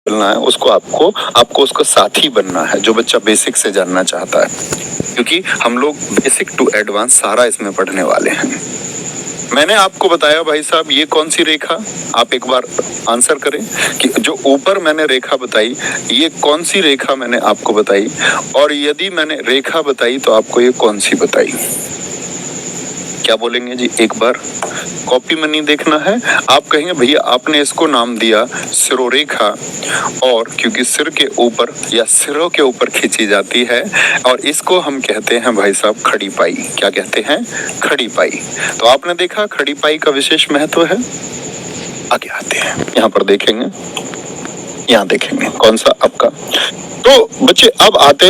बोलना है उसको आपको उसका साथी बनना है, जो बच्चा बेसिक से जानना चाहता है, क्योंकि हम लोग बेसिक टू एडवांस सारा इसमें पढ़ने वाले हैं। मैंने आपको बताया भाई साहब ये कौन सी रेखा, आप एक बार आंसर करें कि जो ऊपर मैंने रेखा बताई ये कौन सी रेखा मैंने आपको बताई, और यदि मैंने रेखा बताई तो आपको ये कौन सी बताई। क्या बोलेंगे जी, एक बार कॉपी में नहीं देखना है। आप कहेंगे भैया आपने इसको नाम दिया सिरोरेखा, और क्योंकि सिर के ऊपर या सिरों के ऊपर खींची जाती है, और इसको हम कहते हैं भाई साहब खड़ी पाई। क्या कहते हैं? खड़ी पाई। तो आपने देखा खड़ी पाई का विशेष महत्व है। आगे आते हैं, यहाँ पर देखेंगे, यहाँ देखेंगे कौन सा आपका। तो बच्चे अब आते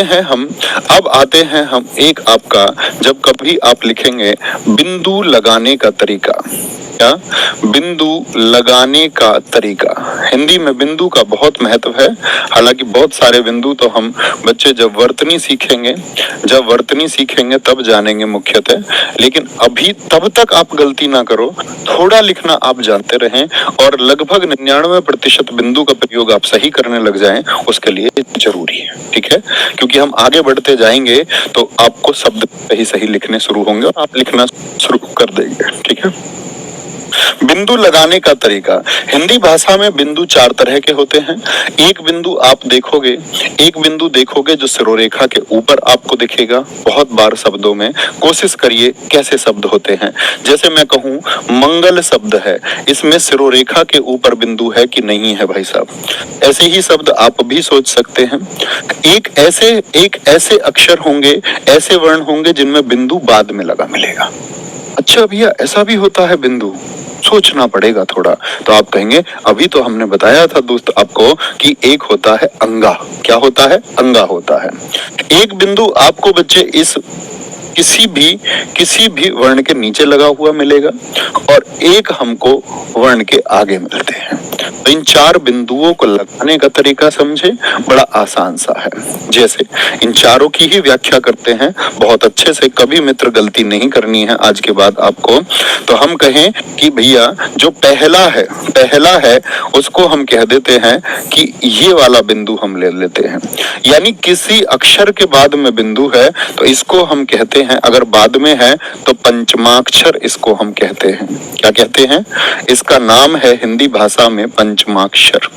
हैं हम एक आपका, जब कभी आप लिखेंगे बिंदु लगाने का तरीका। क्या? बिंदु लगाने का तरीका। हिंदी में बिंदु का बहुत महत्व है। हालांकि बहुत सारे बिंदु तो हम बच्चे जब वर्तनी सीखेंगे तब जानेंगे मुख्यतः, लेकिन अभी तब तक आप गलती ना करो, थोड़ा लिखना आप जानते रहें, और लगभग 99% बिंदु का प्रयोग आप सही करने लग जाएं, उसके लिए जरूरी है। ठीक है, क्योंकि हम आगे बढ़ते जाएंगे तो आपको शब्द सही लिखने शुरू होंगे और आप लिखना शुरू कर देंगे। ठीक है, बिंदु लगाने का तरीका। हिंदी भाषा में बिंदु 4 तरह के होते हैं। एक बिंदु देखोगे जो सिरोरेखा के ऊपर आपको दिखेगा। बहुत बार शब्दों में कोशिश करिए कैसे शब्द होते हैं। जैसे मैं कहूं मंगल शब्द है, इसमें सिरोरेखा के ऊपर बिंदु है कि नहीं है भाई साहब। ऐसे ही शब्द आप भी सोच सकते हैं। एक ऐसे अक्षर होंगे, ऐसे वर्ण होंगे जिनमें बिंदु बाद में लगा मिलेगा। अच्छा भैया ऐसा भी होता है बिंदु, सोचना पड़ेगा थोड़ा। तो आप कहेंगे अभी तो हमने बताया था दोस्त आपको कि एक होता है अंगा। क्या होता है? अंगा होता है। एक बिंदु आपको बच्चे इस किसी भी वर्ण के नीचे लगा हुआ मिलेगा, और एक हमको वर्ण के आगे मिलते हैं। तो इन 4 बिंदुओं को लगाने का तरीका समझे, बड़ा आसान सा है। जैसे इन चारों की ही व्याख्या करते हैं बहुत अच्छे से, कभी मित्र गलती नहीं करनी है आज के बाद आपको। तो हम कहें कि भैया जो पहला है उसको हम कह देते हैं कि ये वाला बिंदु हम ले लेते हैं। यानी किसी अक्षर के बाद में बिंदु है तो इसको हम कहते हैं, अगर बाद में है तो पंचमाक्षर इसको हम कहते हैं। क्या कहते हैं? इसका नाम है हिंदी भाषा में पंचमाक्षर।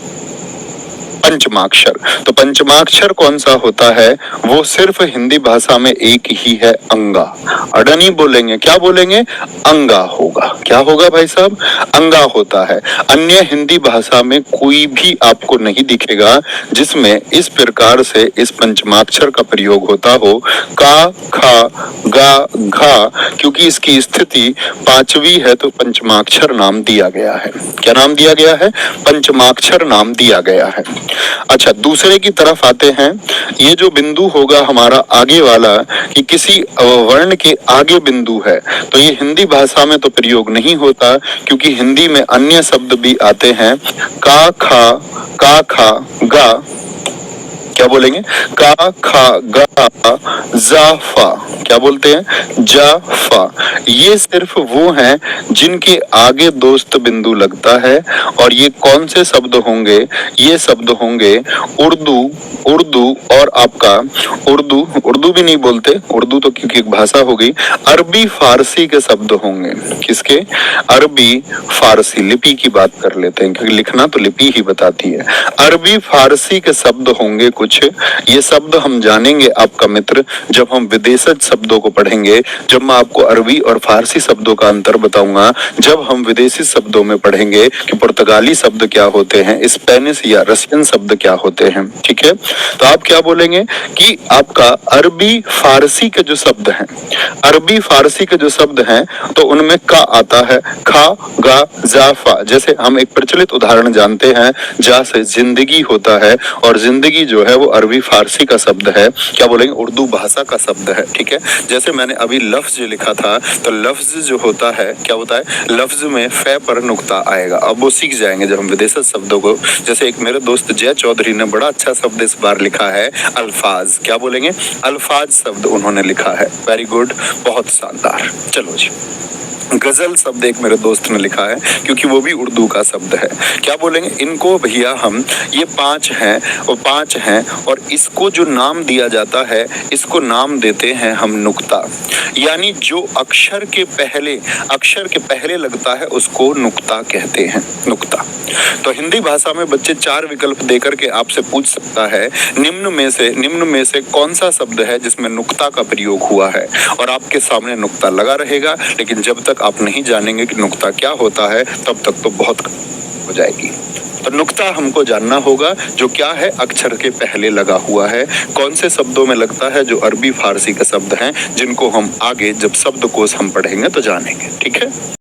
तो पंचमाक्षर कौन सा होता है? वो सिर्फ हिंदी भाषा में एक ही है, अंगा। अडनी बोलेंगे, क्या बोलेंगे? अंगा होगा। क्या होगा भाई साहब? अंगा होता है। अन्य हिंदी भाषा में कोई भी आपको नहीं दिखेगा जिसमें इस प्रकार से इस पंचमाक्षर का प्रयोग होता हो। का, खा, गा, घा, क्योंकि इसकी स्थिति 5वीं है तो पंचमाक्षर नाम दिया गया है। क्या नाम दिया गया है? पंचमाक्षर नाम दिया गया है। अच्छा, दूसरे की तरफ आते हैं। ये जो बिंदु होगा हमारा आगे वाला, कि किसी वर्ण के आगे बिंदु है, तो ये हिंदी भाषा में तो प्रयोग नहीं होता, क्योंकि हिंदी में अन्य शब्द भी आते हैं। का, खा, गा, क्या बोलेंगे? का, खा, गा, जा, फा। क्या बोलते हैं? जा, फा। ये सिर्फ वो हैं जिनके आगे दोस्त बिंदु लगता है। और ये कौन से शब्द होंगे? ये शब्द होंगे उर्दू और आपका उर्दू भी नहीं बोलते, उर्दू तो क्योंकि एक भाषा हो गई। अरबी फारसी के शब्द होंगे। किसके? अरबी फारसी। लिपि की बात कर लेते हैं क्योंकि लिखना तो लिपि ही बताती है। अरबी फारसी के शब्द होंगे कुछ। ये शब्द हम जानेंगे आपका मित्र जब हम विदेशज शब्दों को पढ़ेंगे, जब मैं आपको अरबी और फारसी शब्दों का अंतर बताऊंगा, जब हम विदेशी शब्दों में पढ़ेंगे कि पुर्तगाली शब्द क्या होते हैं, स्पेनिश या रशियन शब्द क्या होते हैं। ठीक है, तो आप क्या बोलेंगे कि आपका अरबी फारसी के जो शब्द हैं तो उनमें का आता है, खा, गा, जा, फा। जैसे हम एक प्रचलित उदाहरण जानते हैं, जा से जिंदगी होता है, और जिंदगी जो है वो अरबी फारसी का शब्द है। क्या बोलेंगे? उर्दू भाषा का शब्द है। ठीक है, जैसे मैंने अभी लफ्ज लिखा था, तो लफ्ज जो होता है क्या होता है? लफ्ज में फे पर नुक्ता आएगा। अब वो सीख जाएंगे जब हम विदेशी शब्दों को। जैसे एक मेरे दोस्त जय चौधरी ने बड़ा अच्छा शब्द इस बार लिखा है, अल्फाज। क्या बोलेंगे? अल्फाज शब्द उन्होंने लिखा है। वेरी गुड, बहुत शानदार। चलो जी, गजल शब्द एक मेरे दोस्त ने लिखा है, क्योंकि वो भी उर्दू का शब्द है। क्या बोलेंगे इनको भैया हम, ये 5 हैं और 5 हैं और इसको जो नाम दिया जाता है इसको नाम देते हैं हम नुक्ता, यानी जो अक्षर के पहले लगता है उसको नुक्ता कहते हैं, नुक्ता। तो हिंदी भाषा में बच्चे 4 विकल्प देकर के आपसे पूछ सकता है निम्न में से कौन सा शब्द है जिसमें नुक्ता का प्रयोग हुआ है, और आपके सामने नुक्ता लगा रहेगा। लेकिन जब तक आप नहीं जानेंगे कि नुक्ता क्या होता है तब तक तो बहुत हो जाएगी। तो नुक्ता हमको जानना होगा जो क्या है, अक्षर के पहले लगा हुआ है, कौन से शब्दों में लगता है, जो अरबी फारसी के शब्द हैं जिनको हम आगे जब शब्दकोश हम पढ़ेंगे तो जानेंगे। ठीक है।